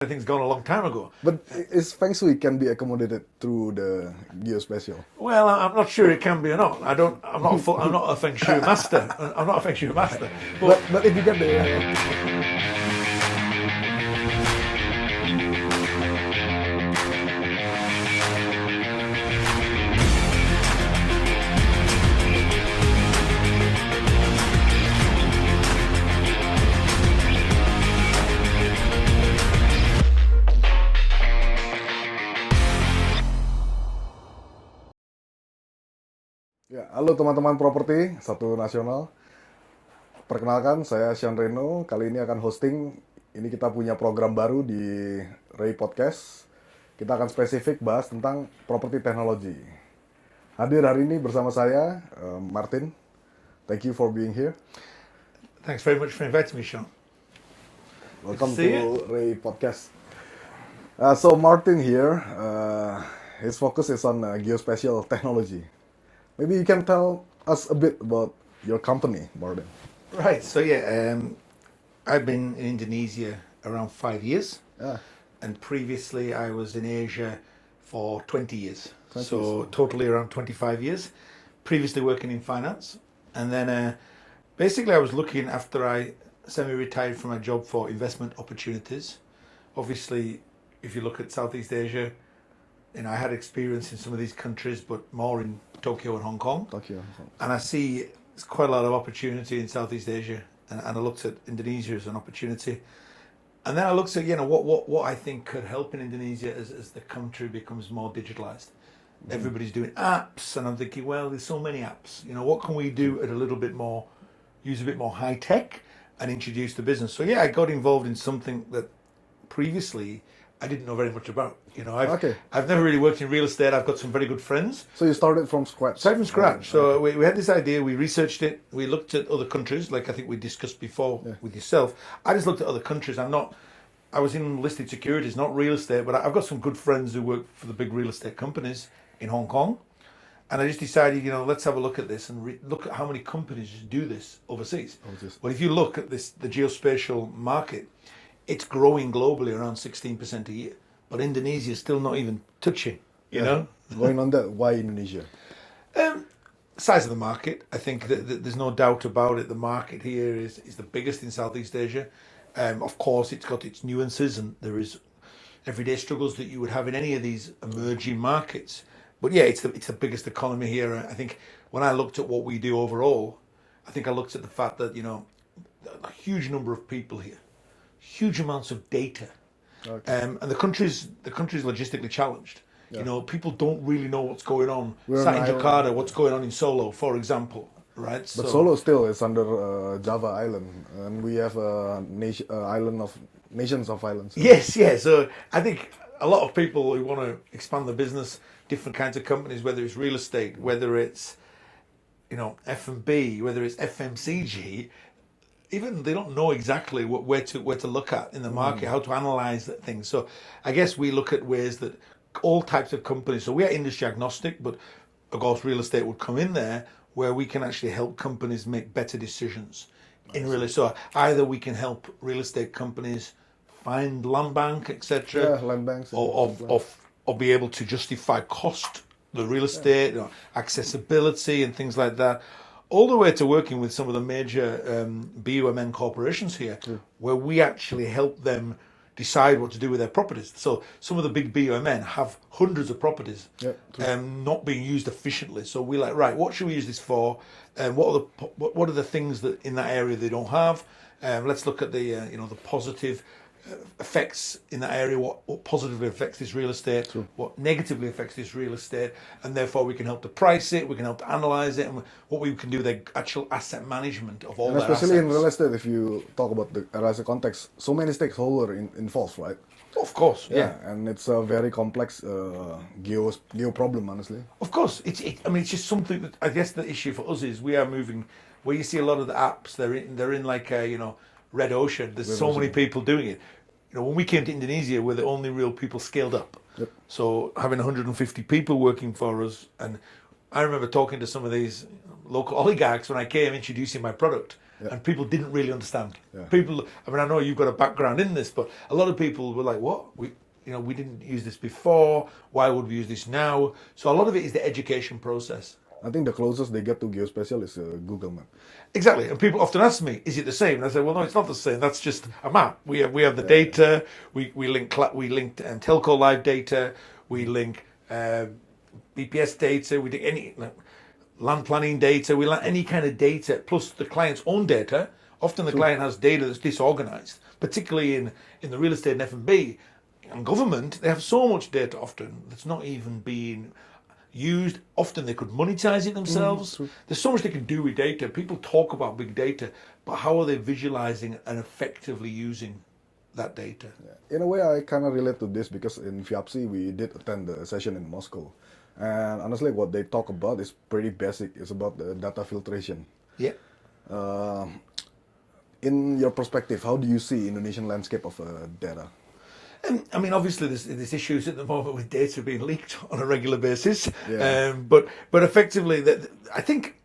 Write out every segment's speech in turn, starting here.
everything's gone a long time ago. But is Feng Shui can be accommodated through the Geospatial? Well, I'm not sure it can be or not. I'm not a Feng Shui master. I'm not a Feng Shui master. But if you get the... Ya, halo teman-teman properti satu nasional. Perkenalkan, saya Sean Reno. Kali ini akan hosting. Ini kita punya program baru di REI Podcast. Kita akan spesifik bahas tentang properti teknologi. Hadir hari ini bersama saya, Martyn. Thank you for being here. Thanks very much for inviting me, Sean. Welcome to REI Podcast. So Martyn here, his focus is on geospatial technology. Maybe you can tell us a bit about your company, Martyn. Right, so I've been in Indonesia around 5 years. Yeah. And previously I was in Asia for 20 years. 20 so years. Totally around 25 years. Previously working in finance. And then basically I was looking after I semi-retired from my job for investment opportunities. Obviously, if you look at Southeast Asia, I had experience in some of these countries, but more in Tokyo and Hong Kong. And I see there's quite a lot of opportunity in Southeast Asia, and I looked at Indonesia as an opportunity. And then I looked at what I think could help in Indonesia as the country becomes more digitalized. Everybody's doing apps, and I'm thinking, well, there's so many apps. What can we do at use a bit more high tech and introduce the business? So I got involved in something that previously I didn't know very much about. I've never really worked in real estate. I've got some very good friends. So you started from scratch? Started from scratch. So we had this idea, we researched it, we looked at other countries, like I think we discussed before with yourself. I just looked at other countries. I was in listed securities, not real estate, but I've got some good friends who work for the big real estate companies in Hong Kong. And I just decided, let's have a look at this and look at how many companies do this overseas. But if you look at the geospatial market, it's growing globally around 16% a year. But Indonesia is still not even touching, you know? Going on that, why Indonesia? Size of the market. I think that there's no doubt about it. The market here is the biggest in Southeast Asia. Of course, it's got its nuances, and there is everyday struggles that you would have in any of these emerging markets. But it's the biggest economy here. I think when I looked at what we do overall, I think I looked at the fact that, a huge number of people here, huge amounts of data. And the country's logistically challenged. People don't really know what's going on. Sat in Jakarta, what's going on in Solo, for example, right? But Solo still is under Java Island, and we have a nations of islands. Yes. So I think a lot of people who want to expand the business, different kinds of companies, whether it's real estate, whether it's F&B, whether it's FMCG. Even they don't know exactly where to look at in the market, how to analyze things. So I guess we look at ways that all types of companies, so we are industry agnostic, but of course real estate would come in there, where we can actually help companies make better decisions in real estate. So either we can help real estate companies find land bank, etc. Land banks. Or be able to justify cost, the real estate, accessibility and things like that. All the way to working with some of the major BUMN corporations here, where we actually help them decide what to do with their properties. So some of the big BUMN have hundreds of properties not being used efficiently. So we're like, right, what should we use this for? What are the things that in that area they don't have? Let's look at the positive effects in that area, what positively affects this real estate, what negatively affects this real estate, and therefore we can help to price it, we can help to analyze it, and what we can do with the actual asset management of all that. Especially in real estate, if you talk about the real estate context, so many stakeholders involved, right? Of course, yeah. And it's a very complex geo problem, honestly. Of course, it's just something that I guess the issue for us is we are moving where you see a lot of the apps, they're in like a red ocean. There's so many people doing it. When we came to Indonesia, we're the only real people scaled up. So having 150 people working for us, and I remember talking to some of these local oligarchs when I came introducing my product, and people didn't really understand. Yeah. People, I mean, I know you've got a background in this, but a lot of people were like, "What? We didn't use this before. Why would we use this now?" So a lot of it is the education process. I think the closest they get to Geospatial is Google Map. Exactly, and people often ask me, "Is it the same?" And I say, "Well, no, it's not the same. That's just a map. We have the data. We link telco live data. We link BPS data. We do any land planning data. We link any kind of data plus the client's own data. Often the client has data that's disorganized, particularly in the real estate and F&B and government. They have so much data often that's not even being used. Often they could monetize it themselves. There's so much they can do with data. People talk about big data, but how are they visualizing and effectively using that data? In a way, I kind of relate to this because in FIAPSI, we did attend the session in Moscow. And honestly, what they talk about is pretty basic. It's about the data filtration. Yeah. In your perspective, how do you see Indonesian landscape of data? I mean, obviously, there's issues at the moment with data being leaked on a regular basis. Yeah. But effectively, I think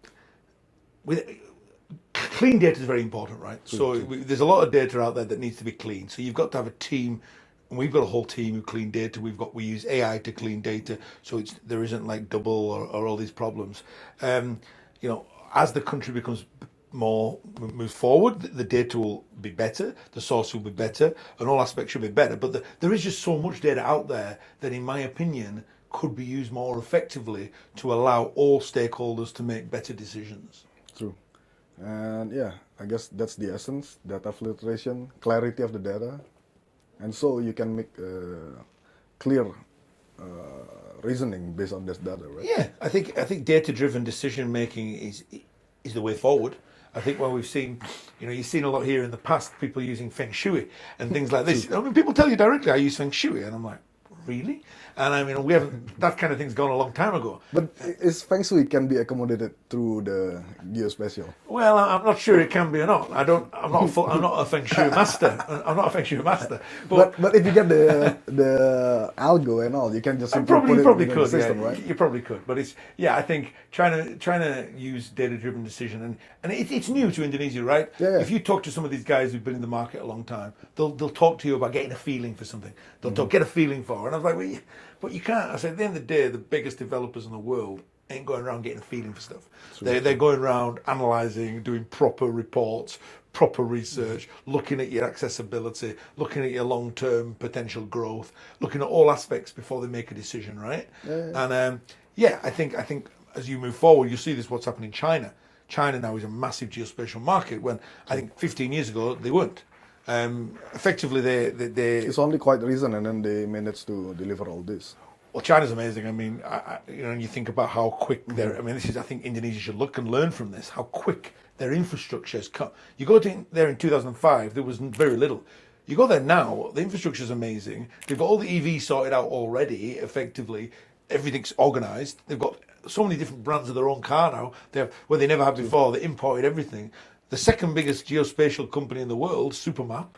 with clean data is very important, right? There's a lot of data out there that needs to be clean. So you've got to have a team, and we've got a whole team who clean data. We use AI to clean data, so there isn't like double or all these problems. As the country moves forward, the data will be better, the source will be better, and all aspects should be better. But there is just so much data out there that, in my opinion, could be used more effectively to allow all stakeholders to make better decisions. True. And yeah, I guess that's the essence, data filtration, clarity of the data. And so you can make clear reasoning based on this data, right? Yeah, I think data-driven decision making is the way forward. I think what we've seen, you've seen a lot here in the past, people using Feng Shui and things like this. I mean, people tell you directly, I use Feng Shui, and I'm like, really? And I mean, we haven't, that kind of thing's gone a long time ago. But is Feng Shui can be accommodated through the Geospatial? Well, I'm not sure it can be or not. I'm not a Feng Shui master. I'm not a Feng Shui master. But if you get the algo and all, you can just simply put it probably in could, the system, yeah. right? You probably could, but I think trying to use data-driven decision, and it's new to Indonesia, right? Yeah. If you talk to some of these guys who've been in the market a long time, they'll talk to you about getting a feeling for something. They'll get a feeling for it, and I was like, well, but you can't. I said, at the end of the day, the biggest developers in the world ain't going around getting a feeling for stuff. They're going around analysing, doing proper reports, proper research, looking at your accessibility, looking at your long-term potential growth, looking at all aspects before they make a decision, right? Yeah. And I think as you move forward, you see this what's happening in China. China now is a massive geospatial market when I think 15 years ago they weren't. Effectively, they It's only quite recent, and then they managed to deliver all this. Well, China's amazing. I mean, you think about how quick they're. I mean, I think Indonesia should look and learn from this. How quick their infrastructure has come. You go there in 2005, there was very little. You go there now, the infrastructure is amazing. They've got all the EVs sorted out already. Effectively, everything's organised. They've got so many different brands of their own car now. They have where they never had before. They imported everything. The second biggest geospatial company in the world, Supermap,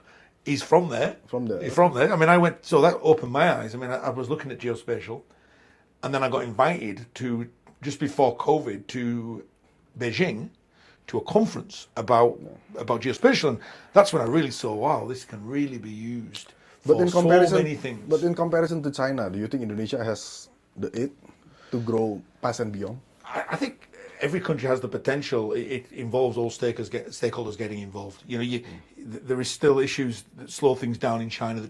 is from there. He's from there. I mean, so that opened my eyes. I mean, I was looking at geospatial, and then I got invited to, just before COVID, to Beijing, to a conference about geospatial, and that's when I really saw, wow, this can really be used for so many things. But in comparison to China, do you think Indonesia has the it to grow past and beyond? I think every country has the potential. It involves all stakeholders getting involved. There is still issues that slow things down in China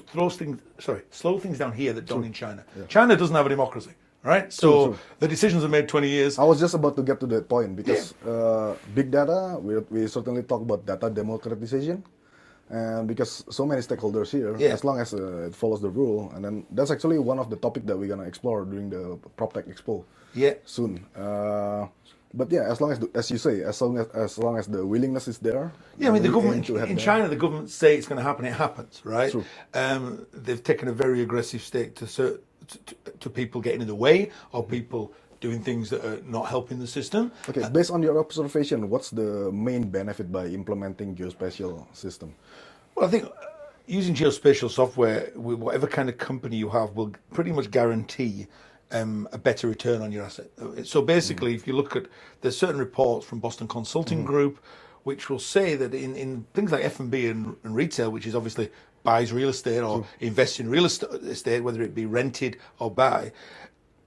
slow things down here that don't in China. Yeah. China doesn't have a democracy, right? So the decisions are made 20 years. I was just about to get to that point because big data, we certainly talk about data democratization. And because so many stakeholders here, as long as it follows the rule, and then that's actually one of the topics that we're gonna explore during the Proptech Expo soon. But yeah, as long as, as you say, as long as the willingness is there. Yeah, I mean, the government in China, the government say it's going to happen, it happens, right? True. They've taken a very aggressive stake to people getting in the way or people doing things that are not helping the system. Okay, based on your observation, what's the main benefit by implementing geospatial system? Well, I think using geospatial software with whatever kind of company you have will pretty much guarantee a better return on your asset. So basically, if you look at, there's certain reports from Boston Consulting Group, which will say that in things like F&B and retail, which is obviously buys real estate or invests in real estate, whether it be rented or buy,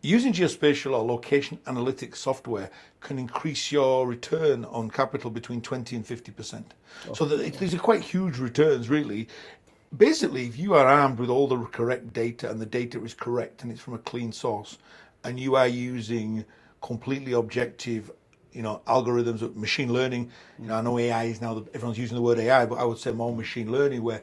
using geospatial or location analytics software can increase your return on capital between 20 and 50%. So these are quite huge returns, really. Basically, if you are armed with all the correct data and the data is correct and it's from a clean source, and you are using completely objective, algorithms of machine learning. I know AI is now, everyone's using the word AI, but I would say more machine learning, where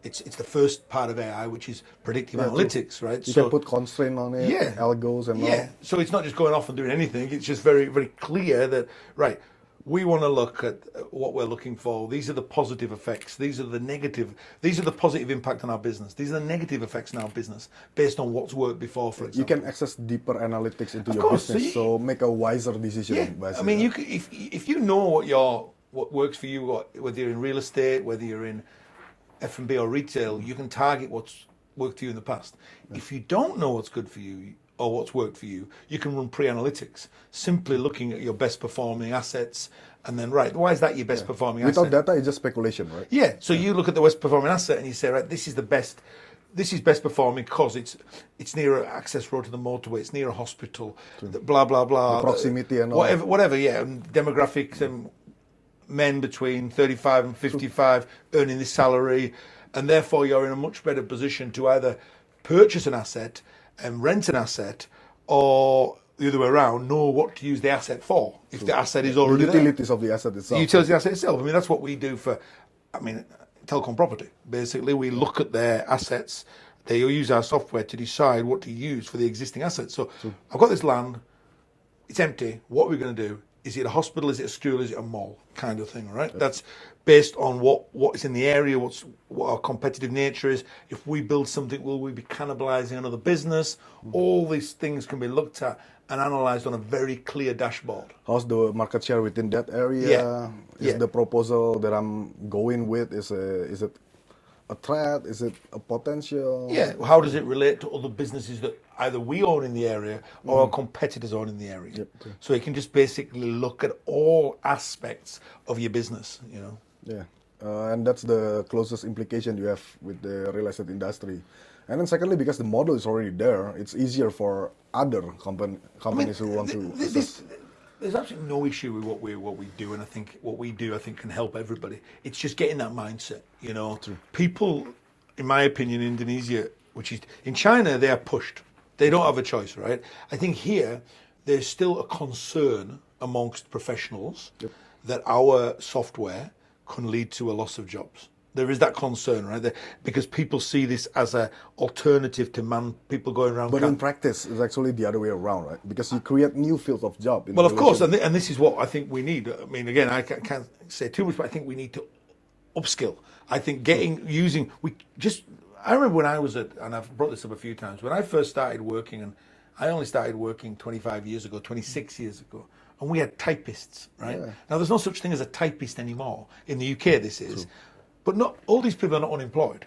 it's the first part of AI, which is predictive analytics, right? You can put constraint on it, algos and all. So it's not just going off and doing anything. It's just very, very clear that, right, we want to look at what we're looking for. These are the positive effects. These are the positive impact on our business. These are the negative effects on our business based on what's worked before, for example. You can access deeper analytics into your business, so make a wiser decision. I mean, you can, if you know what works for you, whether you're in real estate, whether you're in F&B or retail, you can target what's worked for you in the past. If you don't know what's good for you, or what's worked for you, you can run pre-analytics, simply looking at your best performing assets, and then, right, why is that your best performing asset? Without data, it's just speculation, right? Yeah, so you look at the best performing asset and you say, right, this is best performing because it's near an access road to the motorway, it's near a hospital, blah, blah, blah. The proximity and all. Whatever, yeah, and demographics, and men between 35 and 55 earning this salary, and therefore you're in a much better position to either purchase an asset and rent an asset, or the other way around, know what to use the asset for if the asset is already the utilities of the asset itself. The utilities of the asset itself. I mean, that's what we do for, telecom property. Basically, we look at their assets. They use our software to decide what to use for the existing assets. So I've got this land, it's empty. What are we going to do? Is it a hospital? Is it a school? Is it a mall? Kind of thing, right? That's based on what is in the area, what our competitive nature is. If we build something, will we be cannibalizing another business? All these things can be looked at and analyzed on a very clear dashboard. How's the market share within that area? Is the proposal that I'm going with, is it a threat? Is it a potential? Yeah. How does it relate to other businesses that either we own in the area or our competitors own in the area? So you can just basically look at all aspects of your business, Yeah. And that's the closest implication you have with the real estate industry. And then secondly, because the model is already there, it's easier for other companies who want to assess. There's absolutely no issue with what we do, and I think what we do can help everybody. It's just getting that mindset, People, in my opinion, in Indonesia, which is in China, they are pushed. They don't have a choice, right? I think here there's still a concern amongst professionals that our software can lead to a loss of jobs. There is that concern, right? Because people see this as an alternative to people going around. But in practice, it's actually the other way around, right? Because you create new fields of job. Well, of course, and this is what I think we need. I mean, again, I can't say too much, but I think we need to upskill. I think I remember when I was and I've brought this up a few times, when I first started working, and I only started working 26 years ago, and we had typists, right? Yeah. Now, there's no such thing as a typist anymore. In the UK, this is. But not all these people are not unemployed,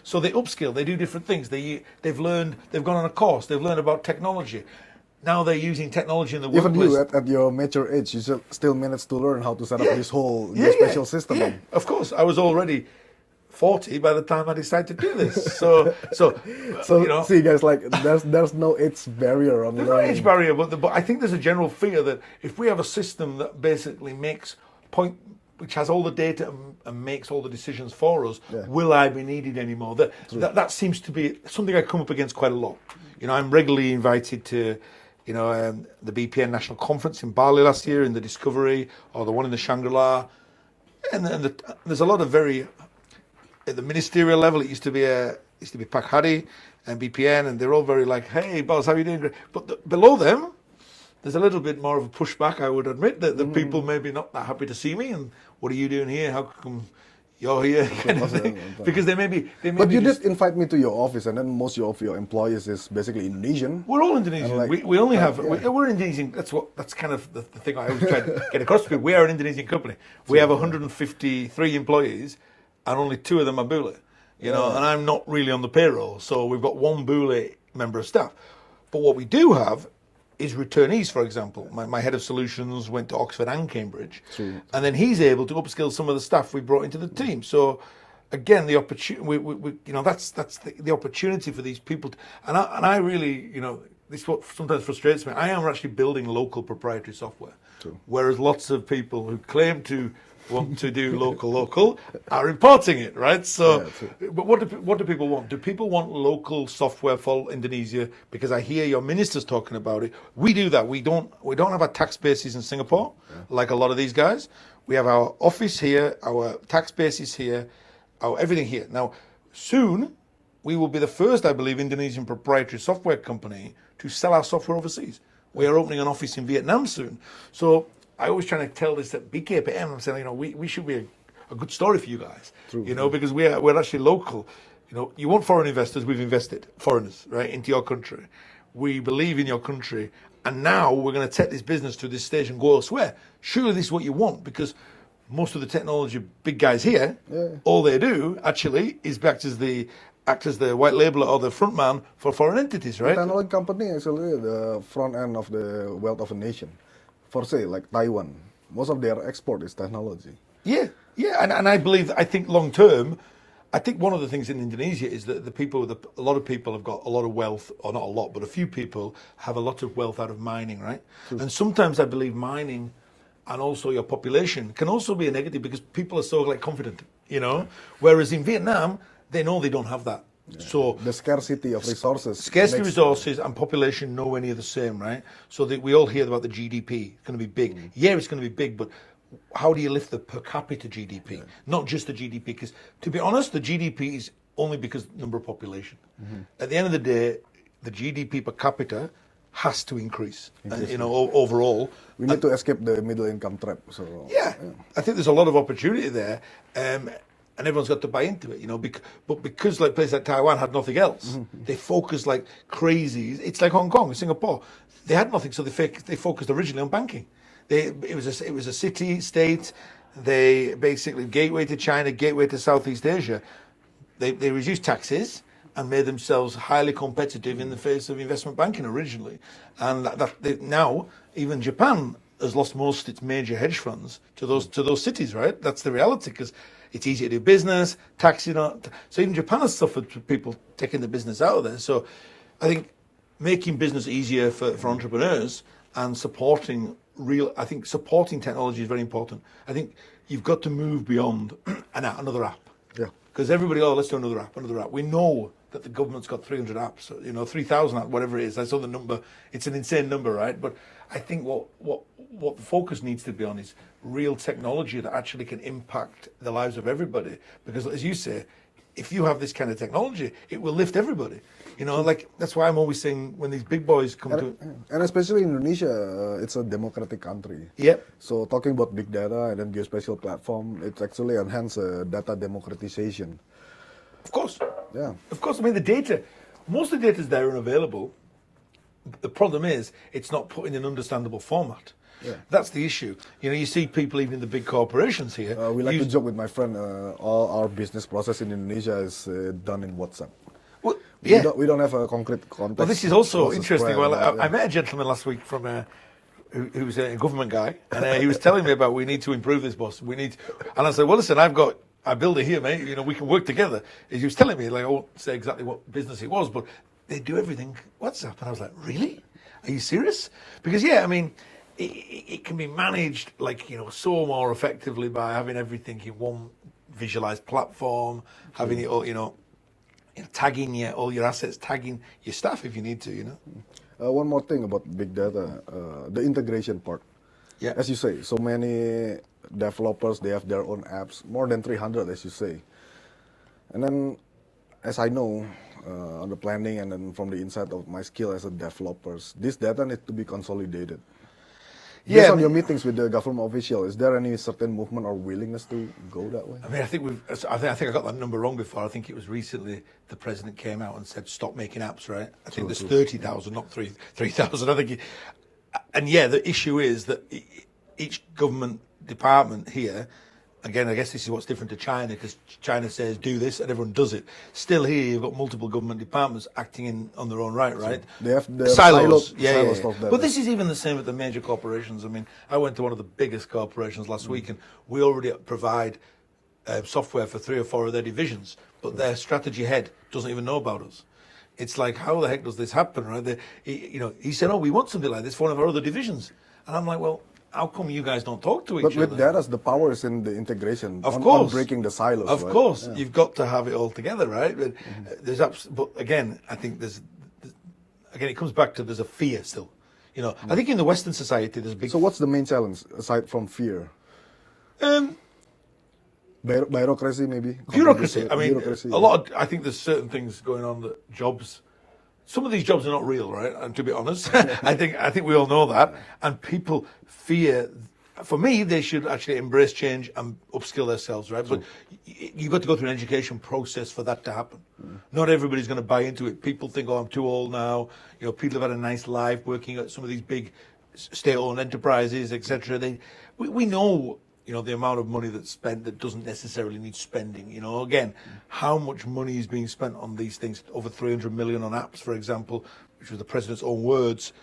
So they upskill, they do different things. They've learned, they've gone on a course, they've learned about technology. Now they're using technology in the workplace. Even you, at your mature age, you still manage to learn how to set up this whole geospatial system. Yeah. Of course, I was already 40 by the time I decided to do this. So see, guys, like there's no age barrier on learning. There's no age barrier, but I think there's a general fear that if we have a system that basically which has all the data and makes all the decisions for us, will I be needed anymore? That seems to be something I come up against quite a lot. I'm regularly invited to, the BPN National Conference in Bali last year, in the Discovery, or the one in the Shangri-La. And there's a lot of at the ministerial level, it used to be Pak Hadi and BPN, and they're all very like, hey, boss, how are you doing? But below them, there's a little bit more of a pushback, I would admit, that the people may be not that happy to see me, and what are you doing here? How come you're here? Kind of thing. Because they may be. But you did invite me to your office, and then most of your employees is basically Indonesian. We're all Indonesian. We only have we're Indonesian. That's kind of the thing I always try to get across to people. We are an Indonesian company. We have 153 employees, and only 2 of them are Bule. And I'm not really on the payroll, so we've got 1 Bule member of staff. But what we do have is returnees, for example. My head of solutions went to Oxford and Cambridge, and then he's able to upskill some of the staff we brought into the team. So again, the opportunity, that's the opportunity for these people. And I really, this is what sometimes frustrates me. I am actually building local proprietary software, whereas lots of people who claim to want to do local are importing it, right? So, but what do people want? Do people want local software for Indonesia? Because I hear your ministers talking about it. We do that. We don't have our tax bases in Singapore like a lot of these guys. We have our office here, our tax bases here, our everything here. Now, soon we will be the first, I believe, Indonesian proprietary software company to sell our software overseas. We are opening an office in Vietnam soon. So I always try to tell this at BKPM. I'm saying, we should be a good story for you guys, because we're actually local. You want foreign investors, we've invested foreigners, right, into your country. We believe in your country, and now we're going to take this business to this stage and go elsewhere. Surely this is what you want, because most of the technology big guys here, all they do actually is act as the white labeler or the front man for foreign entities, right? The technology company actually the front end of the wealth of a nation. For say, like Taiwan, most of their export is technology. Yeah, and I think long term, I think one of the things in Indonesia is that a lot of people have got a lot of wealth, or not a lot, but a few people have a lot of wealth out of mining, right? And sometimes I believe mining and also your population can also be a negative because people are so confident, Whereas in Vietnam, they know they don't have that. So the scarcity of resources. Scarcity resources and population nowhere near the same, right? So we all hear about the GDP. It's going to be big. Yeah, it's going to be big, but how do you lift the per capita GDP? Not just the GDP, because to be honest, the GDP is only because number of population. At the end of the day, the GDP per capita has to increase. Overall. We need to escape the middle income trap. So I think there's a lot of opportunity there. And everyone's got to buy into it, but because places like Taiwan had nothing else, they focused like crazy. It's like Hong Kong, Singapore. They had nothing, so they focused originally on banking. It was a city-state. They basically gateway to China, gateway to Southeast Asia. They reduced taxes and made themselves highly competitive in the face of investment banking originally. And now even Japan has lost most of its major hedge funds to those cities, right? That's the reality, because it's easy to do business, taxing. So even Japan has suffered from people taking the business out of there. So I think making business easier for entrepreneurs and supporting technology is very important. I think you've got to move beyond another app. Yeah. Because everybody, let's do another app. We know that the government's got 300 apps, 3,000 apps, whatever it is. I saw the number. It's an insane number, right? But I think what the focus needs to be on is real technology that actually can impact the lives of everybody. Because as you say, if you have this kind of technology, it will lift everybody. That's why I'm always saying when these big boys come and especially in Indonesia, it's a democratic country. Yep. So talking about big data and then geospatial platform, it actually enhances data democratization. Of course. Yeah. Of course. I mean, the data, most of the data is there and available. The problem is it's not put in an understandable format. Yeah. That's the issue. You see people even in the big corporations here. We like to joke with my friend, all our business process in Indonesia is done in WhatsApp. Well, we don't have a concrete context. Well, this is also interesting. Well, I met a gentleman last week from who was a government guy, and he was telling me about we need to improve this, boss. And I said, well, listen, I build it here, mate. We can work together. He was telling me, I won't say exactly what business it was, but they do everything WhatsApp. And I was like, really? Are you serious? Because it can be managed so more effectively by having everything in one visualized platform, having it all, tagging all your assets, tagging your staff if you need to, One more thing about big data, the integration part. Yeah. As you say, so many developers, they have their own apps, more than 300, as you say. And then, as I know, on the planning and then from the inside of my skill as a developers, this data needs to be consolidated. Based on your meetings with the government official, is there any certain movement or willingness to go that way? I mean, I think I got that number wrong before. I think it was recently the president came out and said, stop making apps, right? I think there's 30,000, not 3,000. I think, the issue is that each government department here again, I guess this is what's different to China, because China says do this and everyone does it. Still here, you've got multiple government departments acting on their own right, right? They have the silos. silos of that. But this is even the same at the major corporations. I mean, I went to one of the biggest corporations last week, and we already provide software for 3 or 4 of their divisions, but their strategy head doesn't even know about us. It's like, how the heck does this happen, right? He said, oh, we want something like this for one of our other divisions. And I'm like, well, how come you guys don't talk to each other? But with that as the powers in the integration, of course, on breaking the silos. Of right? course, you've got to have it all together, right? But but again, I think it comes back to there's a fear still. I think in the Western society there's a big. So what's the main challenge aside from fear? Bureaucracy, maybe. Bureaucracy. I mean, bureaucracy, I think there's certain things going on that jobs. Some of these jobs are not real, right? And to be honest, I think we all know that. And people fear. For me, they should actually embrace change and upskill themselves, right? But you've got to go through an education process for that to happen. Not everybody's going to buy into it. People think, oh, I'm too old now. People have had a nice life working at some of these big state-owned enterprises, etc. We know. The amount of money that's spent that doesn't necessarily need spending. Again, how much money is being spent on these things? Over 300 million on apps, for example, which was the president's own words.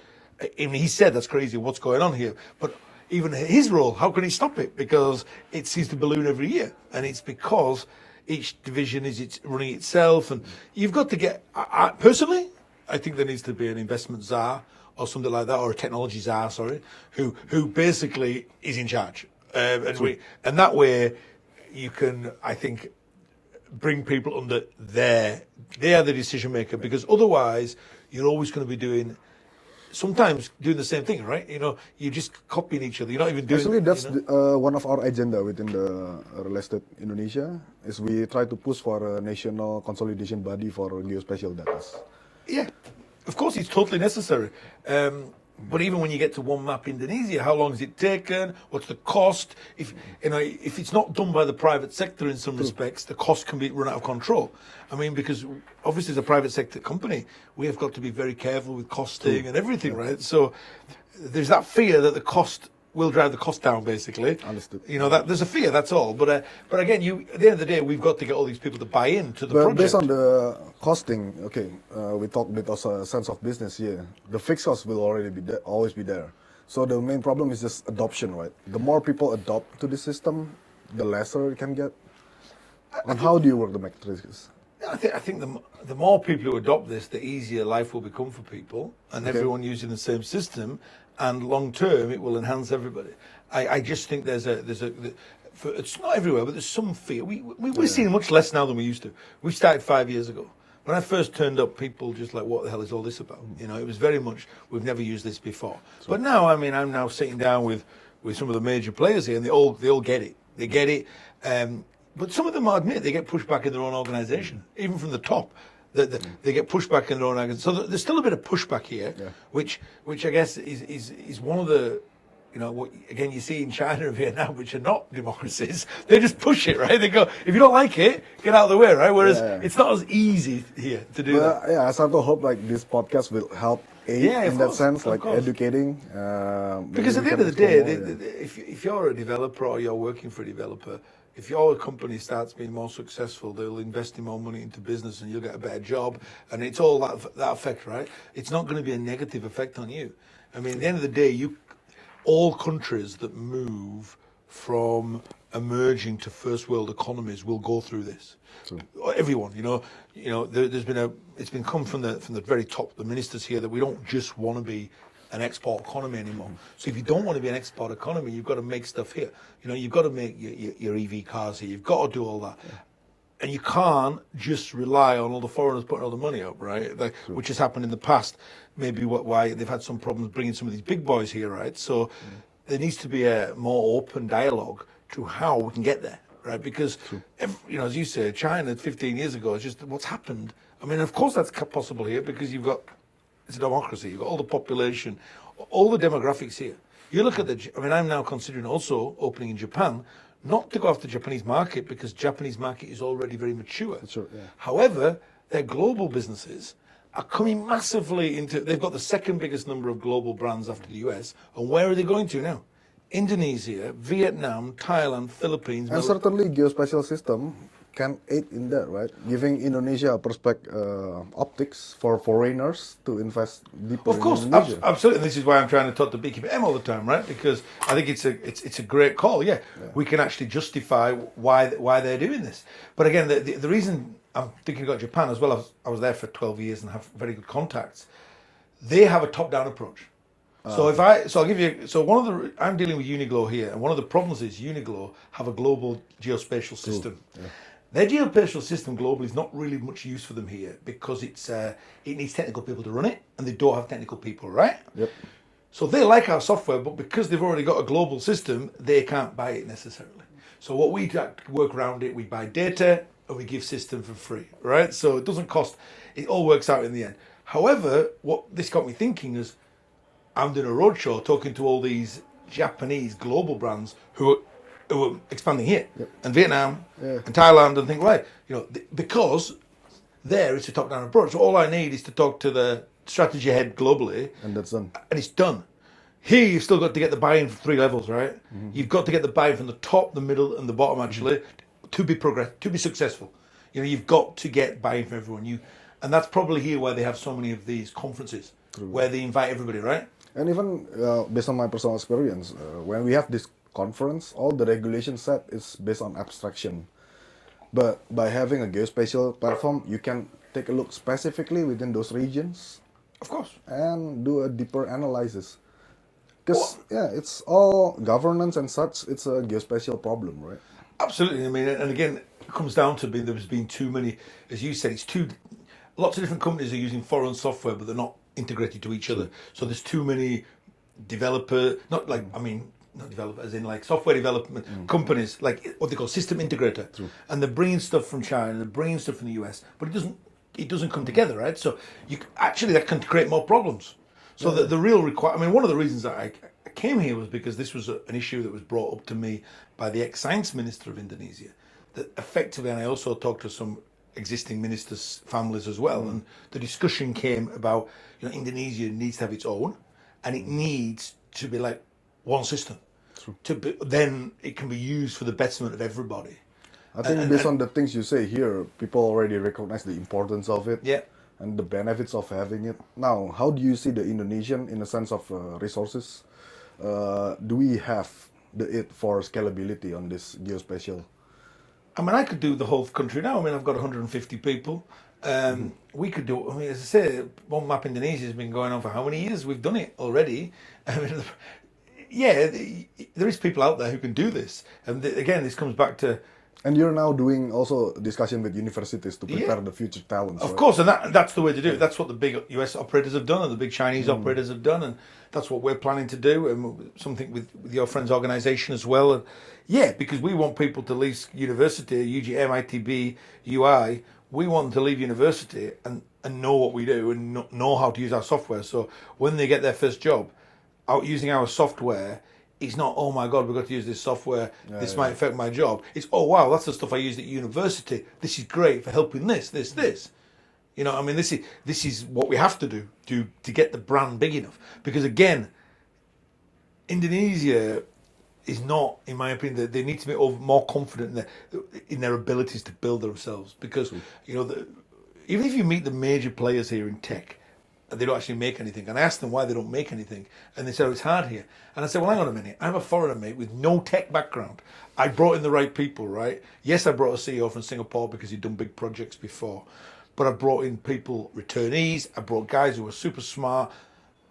I mean, he said that's crazy. What's going on here? But even his role, how can he stop it? Because it seems to balloon every year, and it's because each division is running itself, and you've got to get. Personally, I think there needs to be an investment czar or something like that, or a technology czar, who basically is in charge. And that way you can, I think, bring people under they are the decision maker, because otherwise you're always going to be sometimes doing the same thing, right? You're just copying each other. You're not even doing. Actually, that's one of our agenda within the real estate Indonesia, is we try to push for a national consolidation body for geospatial data. Yeah, of course, it's totally necessary. But even when you get to one map Indonesia, how long has it taken? What's the cost? If it's not done by the private sector in some respects, the cost can be run out of control. I mean, because obviously as a private sector company, we have got to be very careful with costing and everything, right? So there's that fear that the cost will drive the cost down, basically. Understood. That there's a fear, that's all. But again, at the end of the day, we've got to get all these people to buy into the project. Based on the costing, okay, we talk a bit of a sense of business here. The fixed cost will always be there. So the main problem is just adoption, right? The more people adopt to the system, the lesser it can get. And how do you work the metrics? I think the more people who adopt this, the easier life will become for people, and everyone using the same system. And long term, it will enhance everybody. I just think it's not everywhere, but there's some fear. We're seeing much less now than we used to. We started 5 years ago. When I first turned up, people just like, what the hell is all this about? It was very much, we've never used this before. But now, I mean, I'm now sitting down with some of the major players here, and they all get it. They get it. But some of them, I admit, they get pushed back in their own organisation, even from the top. They get pushback in their own organisation. So there's still a bit of pushback here, which I guess is one of the, what again you see in China and Vietnam, which are not democracies. They just push it, right? They go, if you don't like it, get out of the way, right? Whereas it's not as easy here to do that. Yeah, I start to hope like this podcast will help in that sense, like educating. Because at the end of the day, if you're a developer or you're working for a developer, if your company starts being more successful, they'll invest in more money into business and you'll get a better job. And it's all that effect, right? It's not going to be a negative effect on you. I mean, at the end of the day, all countries that move from emerging to first world economies will go through this. True. Everyone, it's been come from the very top, the ministers here, that we don't just want to be an export economy anymore. So if you don't want to be an export economy, you've got to make stuff here. You've got to make your EV cars here. You've got to do all that. Yeah. And you can't just rely on all the foreigners putting all the money up, right? Which has happened in the past. Maybe why they've had some problems bringing some of these big boys here, right? So there needs to be a more open dialogue to how we can get there, right? Because, as you said, China 15 years ago is just what's happened. I mean, of course that's possible here because it's a democracy. You've got all the population, all the demographics here. You look at I'm now considering also opening in Japan, not to go after the Japanese market because Japanese market is already very mature. Sure, yeah. However, their global businesses are coming massively they've got the second biggest number of global brands after the US. And where are they going to now? Indonesia, Vietnam, Thailand, Philippines. And certainly geospatial system can aid in that, right? Giving Indonesia a optics for foreigners to invest deeper Of course, in Indonesia. absolutely. This is why I'm trying to talk to Beekeeper M all the time, right? Because I think it's a great call. Yeah, we can actually justify why they're doing this. But again, the reason I'm thinking about Japan as well. I was there for 12 years and have very good contacts. They have a top-down approach. I'll give you. So I'm dealing with Uniglow here, and one of the problems is Uniglow have a global geospatial system. Yeah. Their geospatial system globally is not really much use for them here because it needs technical people to run it, and they don't have technical people, right? Yep. So they like our software, but because they've already got a global system, they can't buy it necessarily. So what we do to work around it, we buy data and we give system for free, right? So it doesn't cost. It all works out in the end. However, what this got me thinking is, I'm doing a roadshow talking to all these Japanese global brands who are expanding here, and Vietnam, and Thailand, and things like, because there it's a top-down approach. So all I need is to talk to the strategy head globally, And that's done. and it's done. Here you've still got to get the buy-in from 3 levels, right? You've got to get the buy-in from the top, the middle, and the bottom actually to be successful. You've got to get buy-in from everyone. And that's probably here why they have so many of these conferences where they invite everybody, right? And even based on my personal experience, when we have this conference, all the regulation set is based on abstraction. But by having a geospatial platform, you can take a look specifically within those regions. Of course. And do a deeper analysis. Because, it's all governance and such, it's a geospatial problem, right? Absolutely. I mean, and again, it comes down to there's been too many, as you said, lots of different companies are using foreign software, but they're not integrated to each other. So there's too many not developers as in like software development companies, like what they call system integrator. And they're bringing stuff from China, they're bringing stuff from the US, but it doesn't come together, right? So that can create more problems. So the real one of the reasons that I came here was because this was an issue that was brought up to me by the ex-science minister of Indonesia. That effectively, and I also talked to some existing ministers' families as well, and the discussion came about, Indonesia needs to have its own, and it needs to be like one system. Then it can be used for the betterment of everybody. I think based on the things you say here, people already recognize the importance of it. Yeah. And the benefits of having it. Now, how do you see the Indonesian in the sense of resources? Do we have it for scalability on this geospatial? I could do the whole country now. I've got 150 people. We could do, as I say, One Map Indonesia has been going on for how many years? We've done it already. There is people out there who can do this. And again, this comes back to... And you're now doing also discussion with universities to prepare the future talents. Of course, and that's the way to do it. That's what the big US operators have done and the big Chinese operators have done, and that's what we're planning to do, and something with your friend's organisation as well. And because we want people to leave university, UGM, ITB, UI, we want them to leave university and know what we do and know how to use our software. So when they get their first job out using our software, it's not, oh my God, we've got to use this software, this might affect my job. It's, oh wow, that's the stuff I used at university. This is great for helping this. This. This is what we have to do to get the brand big enough. Because again, Indonesia is not, in my opinion, they need to be more confident in their abilities to build themselves. Because, even if you meet the major players here in tech, they don't actually make anything. And I asked them why they don't make anything. And they said, it's hard here. And I said, well, hang on a minute. I have a foreigner mate with no tech background. I brought in the right people, right? Yes, I brought a CEO from Singapore because he'd done big projects before. But I brought in people, returnees. I brought guys who were super smart.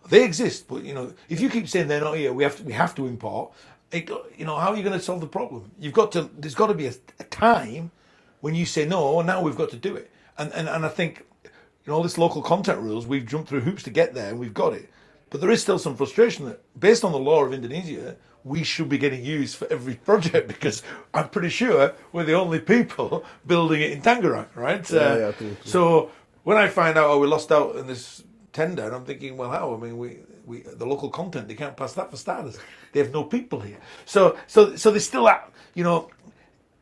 They exist. But, if you keep saying they're not here, we have to import. How are you going to solve the problem? There's got to be a time when you say, no, now we've got to do it. And I think, all this local content rules, we've jumped through hoops to get there and we've got it. But there is still some frustration that, based on the law of Indonesia, we should be getting used for every project because I'm pretty sure we're the only people building it in Tangerang, right? True. So when I find out, we lost out in this tender, I'm thinking, well, how? We the local content, they can't pass that for starters. They have no people here. So there's still that,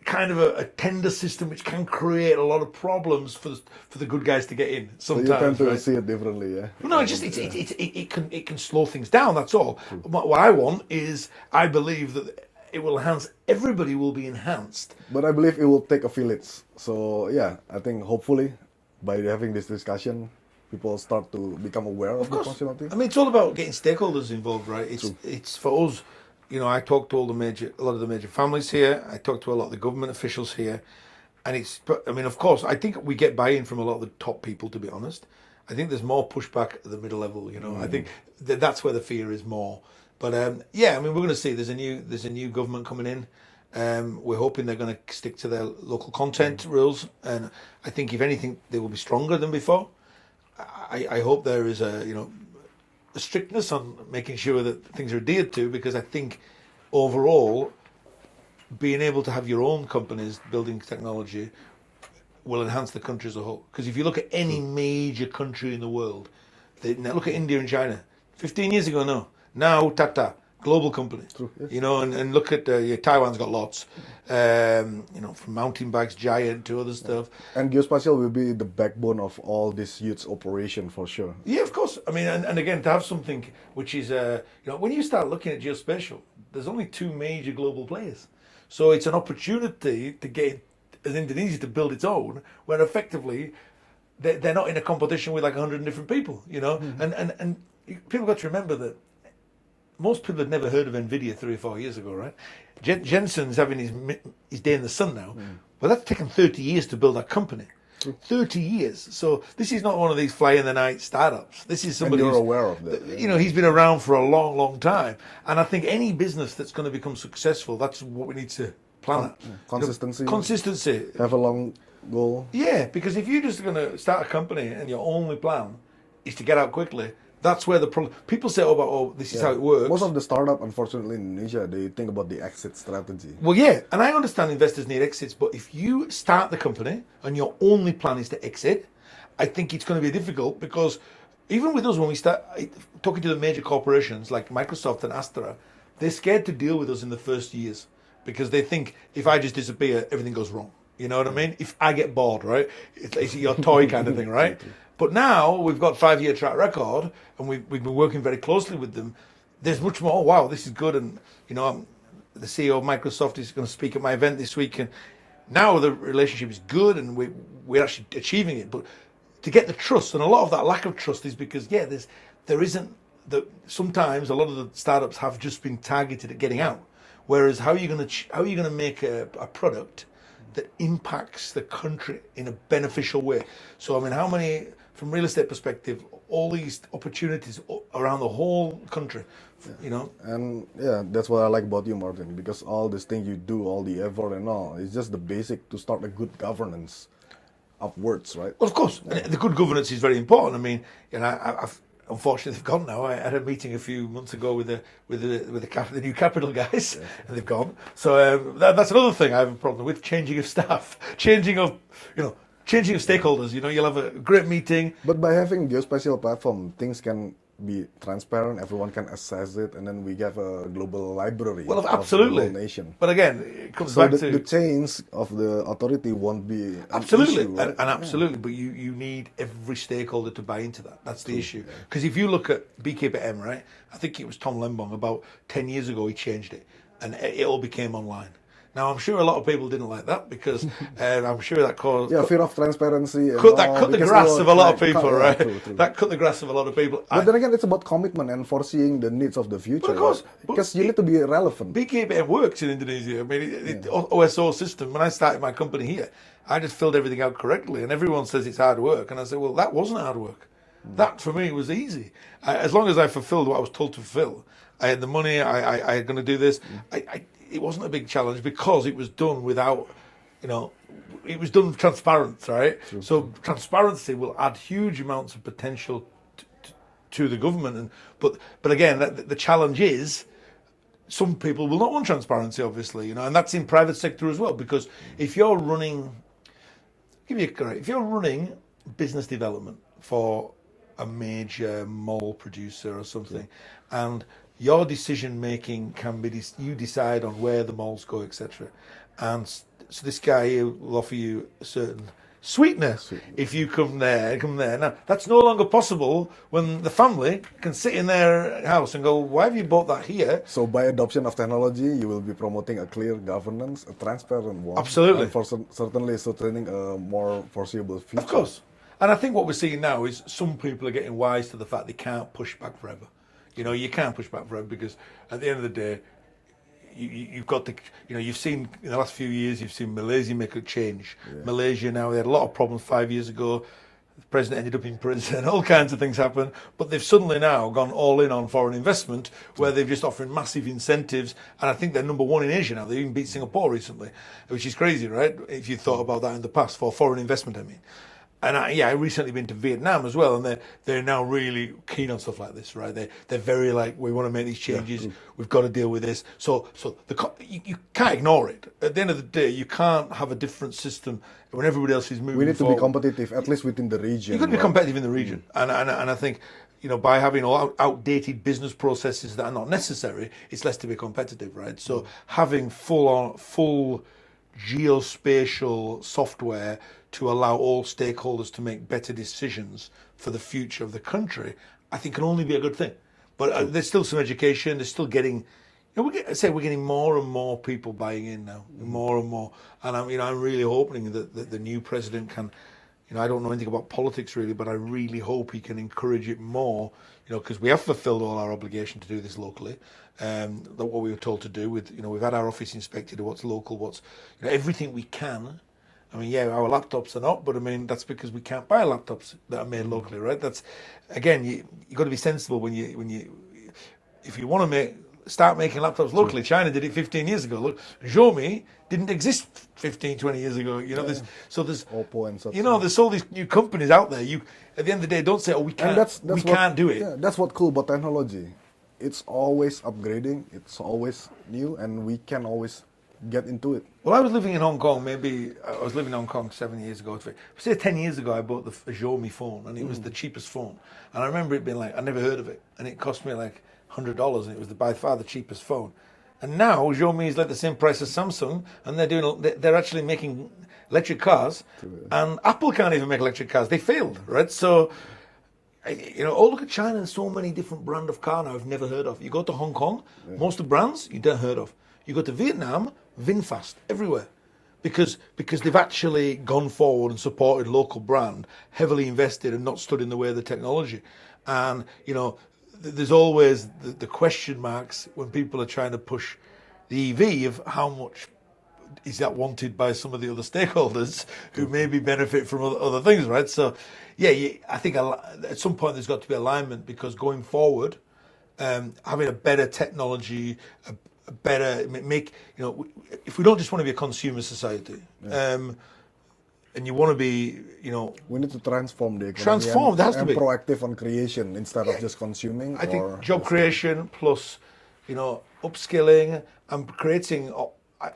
kind of a tender system which can create a lot of problems for the good guys to get in So sometimes. you tend to right? see it differently, yeah? No, it can slow things down. That's all. What I want is, I believe that it will enhance. Everybody will be enhanced. But I believe it will take a village. So yeah, I think hopefully by having this discussion, people start to become aware of the functionality. I mean, it's all about getting stakeholders involved, right? It's for us. You know, I talk to a lot of the major families here. I talk to a lot of the government officials here, and I mean, of course, I think we get buy-in from a lot of the top people. To be honest, I think there's more pushback at the middle level. You know, I think that's where the fear is more. But yeah, I mean, we're going to see. There's a new government coming in. We're hoping they're going to stick to their local content rules, and I think if anything, they will be stronger than before. I hope there is a strictness on making sure that things are adhered to, because I think overall being able to have your own companies building technology will enhance the country as a whole. Because if you look at any major country in the world, now look at India and China. 15 years ago, no. Now Tata, global company. True, yes. You know, and look at Taiwan's got lots. You know, from mountain bikes, Giant to other stuff. And Geospatial will be the backbone of all this huge operation for sure. Yeah, of course. I mean, and again, to have something which is, you know, when you start looking at geospatial, there's only two major global players. So it's an opportunity to get Indonesia to build its own, where effectively they're not in a competition with like 100 different people, you know. And people got to remember that most people had never heard of NVIDIA 3 or 4 years ago, right? Jensen's having his day in the sun now. But that's taken 30 years to build that company. 30 years. So this is not one of these fly-in-the-night startups. This is somebody And you're who's, aware of that. you know, he's been around for a long, long time. And I think any business that's going to become successful, that's what we need to plan at. Consistency. Consistency. Have a long goal. Yeah, because if you're just going to start a company and your only plan is to get out quickly, that's where the problem. People say, this is how it works. Most of the startup, unfortunately, in Indonesia, they think about the exit strategy. Well, yeah, and I understand investors need exits, but if you start the company and your only plan is to exit, I think it's going to be difficult, because even with us, when we start talking to the major corporations like Microsoft and Astra, they're scared to deal with us in the first years, because they think if I just disappear, everything goes wrong. You know what I mean? If I get bored, right? It's your toy kind of thing, right? But now we've got 5-year track record, and we've been working very closely with them. There's much more. Wow, this is good. And you know, the CEO of Microsoft is going to speak at my event this week, and now the relationship is good, and we're actually achieving it. But to get the trust, and a lot of that lack of trust is because there isn't the. Sometimes a lot of the startups have just been targeted at getting out. Whereas how are you going to make a product that impacts the country in a beneficial way? So I mean, how many, from real estate perspective, all these opportunities around the whole country, you know? And yeah, that's what I like about you, Martyn, because all these things you do, all the effort and all, it's just the basic to start a good governance upwards, right? Well, of course, and the good governance is very important. I mean, you know, I've unfortunately they've gone now. I had a meeting a few months ago with the new capital guys, and they've gone. So that's another thing I have a problem with: changing of staff, changing of stakeholders. You know, you'll have a great meeting. But by having Geospatial platform, things can be transparent. Everyone can access it, and then we have a global library. Well, absolutely. Of the whole nation. But again, it comes So back to the change of the authority won't be an absolutely, issue, right? and absolutely. But you need every stakeholder to buy into that. That's the issue. Because if you look at BKPM, right? I think it was Tom Lembong about 10 years ago. He changed it, and it all became online. Now, I'm sure a lot of people didn't like that, because I'm sure that caused... Yeah, fear of transparency. And cut the grass of a lot of people, right? True. That cut the grass of a lot of people. But then again, it's about commitment and foreseeing the needs of the future. Of course. Right? Because you need to be relevant. BKPM works in Indonesia. I mean, OSO system, when I started my company here, I just filled everything out correctly, and everyone says it's hard work. And I said, well, that wasn't hard work. That, for me, was easy. As long as I fulfilled what I was told to fulfill, I had the money, I had going to do this, it wasn't a big challenge, because it was done without, you know, it was done transparent, right? True. So transparency will add huge amounts of potential to the government. But again, the challenge is some people will not want transparency, obviously, you know, and that's in private sector as well. Because if you're running, if you're running business development for a major mall producer or something, and your decision making can be you decide on where the malls go, etc. And so this guy here will offer you a certain sweetener if you come there. Now that's no longer possible when the family can sit in their house and go, why have you bought that here? So by adoption of technology, you will be promoting a clear governance, a transparent one. Absolutely. And for certainly sustaining a more foreseeable future. Of course. And I think what we're seeing now is some people are getting wise to the fact they can't push back forever. You know, you can't push back forever because at the end of the day, you've got the, you know, you've seen in the last few years, you've seen Malaysia make a change. Yeah. Malaysia now, they had a lot of problems 5 years ago. The president ended up in prison, all kinds of things happen. But they've suddenly now gone all in on foreign investment, where they've just offering massive incentives. And I think they're number one in Asia now. They even beat Singapore recently, which is crazy, right? If you thought about that in the past, for foreign investment, I mean. And I recently been to Vietnam as well, and they're now really keen on stuff like this, right? They're very like, we want to make these changes. We've got to deal with this. So you can't ignore it. At the end of the day, you can't have a different system when everybody else is moving. We need forward. To be competitive, at least within the region. You've got to be competitive in the region, and I think, you know, by having all outdated business processes that are not necessary, it's less to be competitive, right? So having full geospatial software to allow all stakeholders to make better decisions for the future of the country, I think can only be a good thing. But there's still some education. There's still getting, you know, we're getting more and more people buying in now, more and more. And I'm really hoping that the new president can, you know, I don't know anything about politics really, but I really hope he can encourage it more. You know, because we have fulfilled all our obligation to do this locally. What we were told to do with, you know, we've had our office inspected, what's local, what's, you know, everything we can. I mean, yeah, our laptops are not, but I mean, that's because we can't buy laptops that are made locally, right? That's, again, you got to be sensible if you want to start making laptops locally. China did it 15 years ago. Look, Xiaomi didn't exist 15, 20 years ago. You know, there's Oppo and such. You know, there's all these new companies out there. You, at the end of the day, don't say, oh, we can't, can't do it. Yeah, that's what's cool about technology. It's always upgrading. It's always new, and we can always get into it. Well, I was living in Hong Kong. I was living in Hong Kong 7 years ago. Say 10 years ago, I bought the Xiaomi phone, and it was the cheapest phone. And I remember it being like, I never heard of it, and it cost me like $100, and it was by far the cheapest phone. And now Xiaomi is like the same price as Samsung, and they're actually making electric cars, and Apple can't even make electric cars. They failed, right? So, you know, look at China. There's so many different brand of car now I've never heard of. You go to Hong Kong, most of the brands you don't heard of. You go to Vietnam, VinFast everywhere, because they've actually gone forward and supported local brand, heavily invested and not stood in the way of the technology. And you know, there's always the question marks when people are trying to push the EV of how much is that wanted by some of the other stakeholders who maybe benefit from other things, right? So, yeah, I think at some point there's got to be alignment, because going forward, having a better technology, a better make, you know, if we don't just want to be a consumer society, and you want to be, you know, we need to transform the economy. There has to be proactive on creation instead of just consuming. I think job creation plus, you know, upskilling and creating.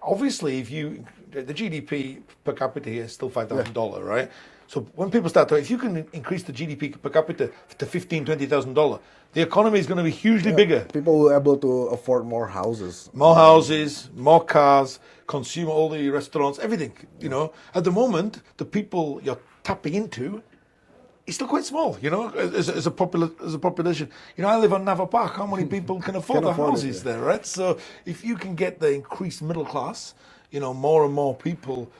Obviously, the GDP per capita here is still $5,000, right? So when people start if you can increase the GDP per capita to $15,000-$20,000, the economy is going to be hugely bigger. People will be able to afford more houses, more cars, consume all the restaurants, everything. You know, at the moment, the people you're tapping into is still quite small. You know, as a population. You know, I live on Nava Park. How many people can afford the houses there, right? So if you can get the increased middle class, you know, more and more people.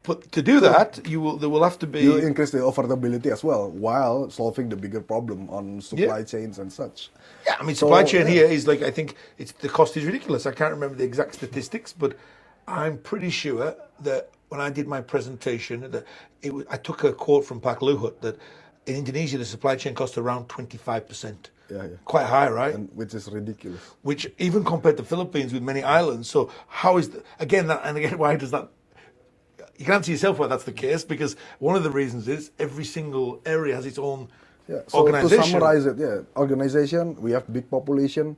But to do that, there will have to be. You increase the affordability as well, while solving the bigger problem on supply chains and such. Yeah, I mean, supply chain here is like, I think the cost is ridiculous. I can't remember the exact statistics, but I'm pretty sure that when I did my presentation, I took a quote from Pak Luhut that in Indonesia the supply chain cost around 25%. Yeah. Quite high, right? Which is ridiculous. Which even compared to Philippines with many islands. So how is why does that? You can answer yourself why that's the case, because one of the reasons is every single area has its own So organization. To summarize it, organization, we have big population,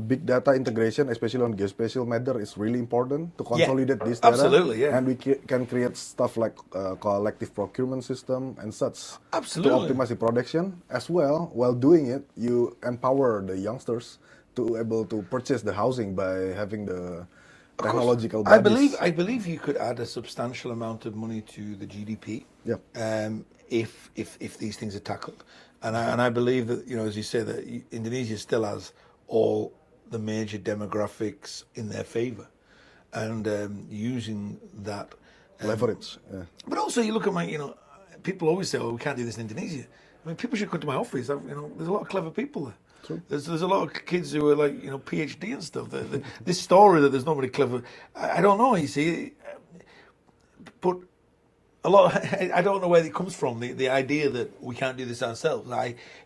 big data integration, especially on geospatial matter, is really important to consolidate this data. Absolutely, yeah. And we can create stuff like collective procurement system and such Absolutely. to optimize the production as well. While doing it, you empower the youngsters to able to purchase the housing by having the technological bodies. I believe you could add a substantial amount of money to the GDP. Yep. If these things are tackled, and I believe that, as you say, that Indonesia still has all the major demographics in their favour, and using that Leverage. Yeah. But also, you look at people always say, "Oh, we can't do this in Indonesia." I mean, people should come to my office. There's a lot of clever people there. True. There's a lot of kids who are like PhD and stuff. This story that there's nobody clever, I don't know. You see, but a lot. I don't know where it comes from. The idea that we can't do this ourselves.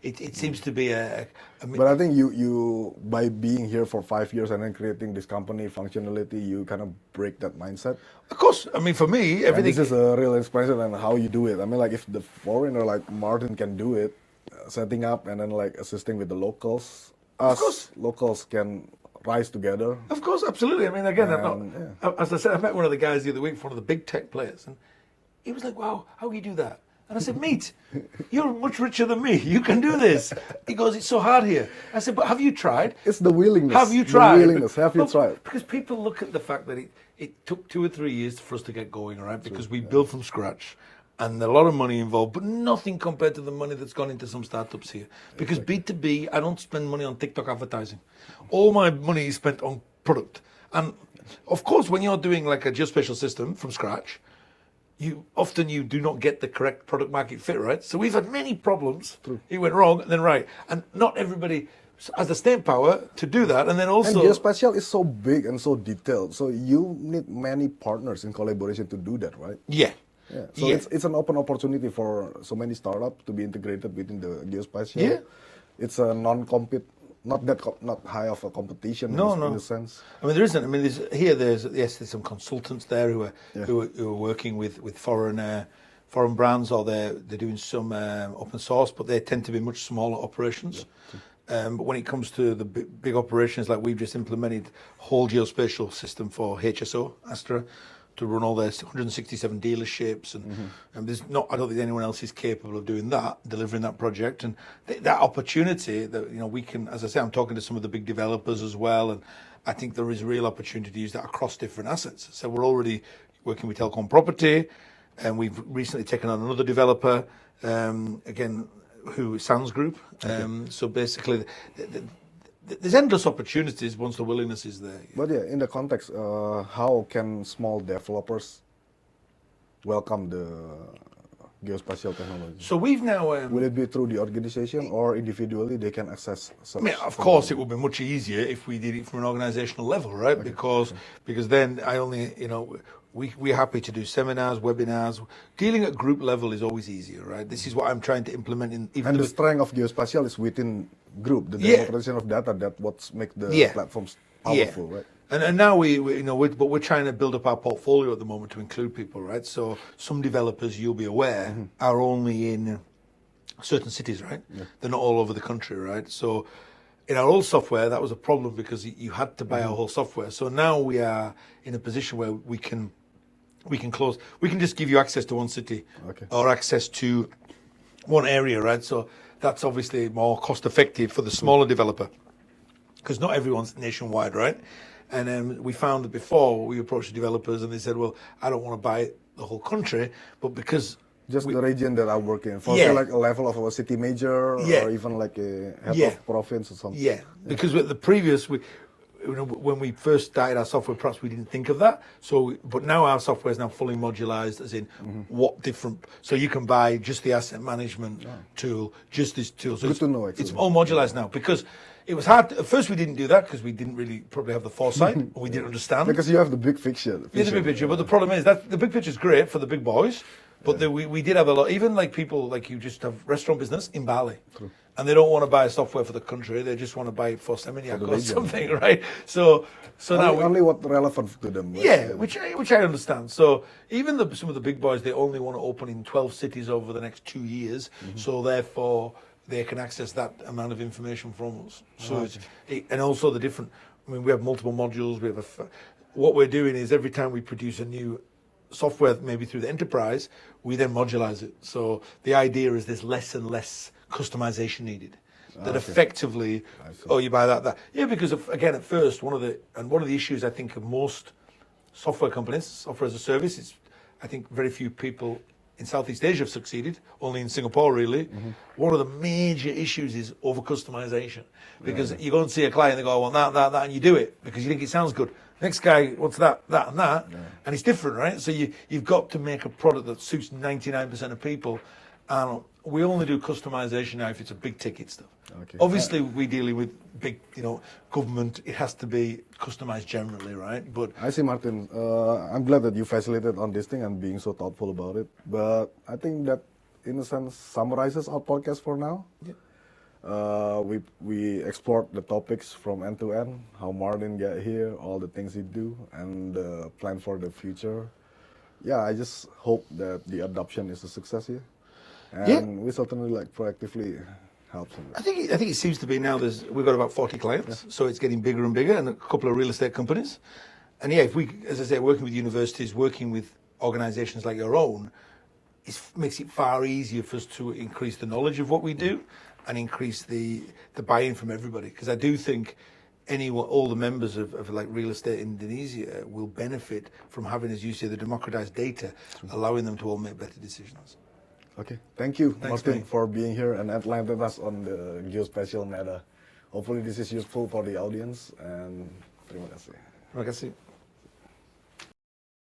It seems to be But I think you by being here for 5 years and then creating this company functionality, you kind of break that mindset. Of course, I mean, for me, everything. And this is a real inspiration on how you do it. I mean, like if the foreigner like Martyn can do it, setting up and then like assisting with the locals, locals can rise together. Of course, absolutely. I mean, again, And, as I said, I met one of the guys the other week, one of the big tech players, and he was like, "Wow, how do you do that?" And I said, "Mate, you're much richer than me. You can do this." He goes, "It's so hard here." I said, "But have you tried?" It's the willingness. Have you tried? The willingness. Have you tried? Because people look at the fact that it took 2 or 3 years for us to get going, right? Because we built from scratch. And a lot of money involved, but nothing compared to the money that's gone into some startups here. Because B2B, I don't spend money on TikTok advertising. All my money is spent on product. And of course, when you're doing like a geospatial system from scratch, you do not get the correct product market fit, right? So we've had many problems. True. It went wrong and then right. And not everybody has the staying power to do that. And then also... And Geospatial is so big and so detailed. So you need many partners in collaboration to do that, right? Yeah. Yeah. So it's an open opportunity for so many startups to be integrated within the Geospatial. Yeah. It's a non-compete, not high of a competition in the sense. I mean, there isn't. I mean, there's some consultants there who are working with foreign brands, or they're doing some open source, but they tend to be much smaller operations. But when it comes to the big operations, like we've just implemented whole geospatial system for HSO Astra, to run all their 167 dealerships, and I don't think anyone else is capable of doing that, delivering that project, and that opportunity that we can, as I say, I'm talking to some of the big developers as well, and I think there is a real opportunity to use that across different assets. So we're already working with Teknologi Properti, and we've recently taken on another developer, again, who Sans Group. So basically, there's endless opportunities once the willingness is there. But yeah, in the context, how can small developers welcome the geospatial technology? So we've now... will it be through the organization or individually they can access such? I mean, of course, it would be much easier if we did it from an organizational level, right? Because then we're happy to do seminars, webinars. Dealing at group level is always easier, right? This is what I'm trying to implement in. And the strength of Geospatial is within group, the democratization of data. That what makes the platforms powerful, right? And now but we're trying to build up our portfolio at the moment to include people, right? So some developers, you'll be aware, are only in certain cities, right? Yeah. They're not all over the country, right? So in our old software, that was a problem because you had to buy our whole software. So now we are in a position where we can just give you access to one city or access to one area, right? So that's obviously more cost effective for the smaller developer because not everyone's nationwide, right? And we found that before we approached the developers and they said, well, I don't want to buy the whole country, but because... Just the region that I work in, for like a level of a city major or even like a head of province or something. Yeah, because with the previous... when we first started our software, perhaps we didn't think of that. But now our software is now fully modularized, as in what different. So you can buy just the asset management tool, just this tool. So good to know. Actually. It's all modularized now because it was hard. At first, we didn't do that because we didn't really probably have the foresight, or we didn't understand. Because you have the big picture. Yeah, the big picture. But the problem is that the big picture is great for the big boys. But we did have a lot. Even like people like you just have restaurant business in Bali. True. And they don't want to buy software for the country; they just want to buy it for Seminyak or something, right? So now only what relevant to them. Right? Yeah, which I understand. So even some of the big boys, they only want to open in 12 cities over the next 2 years. So therefore, they can access that amount of information from us. So and also the different. I mean, we have multiple modules. We have what we're doing is every time we produce a new software, maybe through the enterprise, we then modularize it. So the idea is there's less and less customization needed. That effectively, oh, you buy that. Yeah, because again, at first, one of the issues I think of most software companies, software as a service, is I think very few people in Southeast Asia have succeeded, only in Singapore really. One of the major issues is over customization. Because you go and see a client, they go, I want that, and you do it because you think it sounds good. Next guy wants that, and that, and it's different, right? So you've got to make a product that suits 99% of people. And we only do customization now if it's a big ticket stuff. Okay. Obviously, we're dealing with big, government. It has to be customized generally, right? But I see, Martyn. I'm glad that you facilitated on this thing and being so thoughtful about it. But I think that, in a sense, summarizes our podcast for now. Yeah. We explored the topics from end to end, how Martyn got here, all the things he do, and the plan for the future. Yeah, I just hope that the adoption is a success here. And we certainly proactively help them. I think it seems to be now. We've got about 40 clients, so it's getting bigger and bigger, and a couple of real estate companies. And yeah, if we, as I say, working with universities, working with organisations like your own, makes it far easier for us to increase the knowledge of what we do and increase the buy-in from everybody. Because I do think all the members of like Real Estate Indonesia will benefit from having, as you say, the democratized data, allowing them to all make better decisions. Okay, thank you, Thanks, Martyn, mate. for being here and enlightening us on the Geospatial matter. Hopefully this is useful for the audience, and terima kasih. Terima kasih.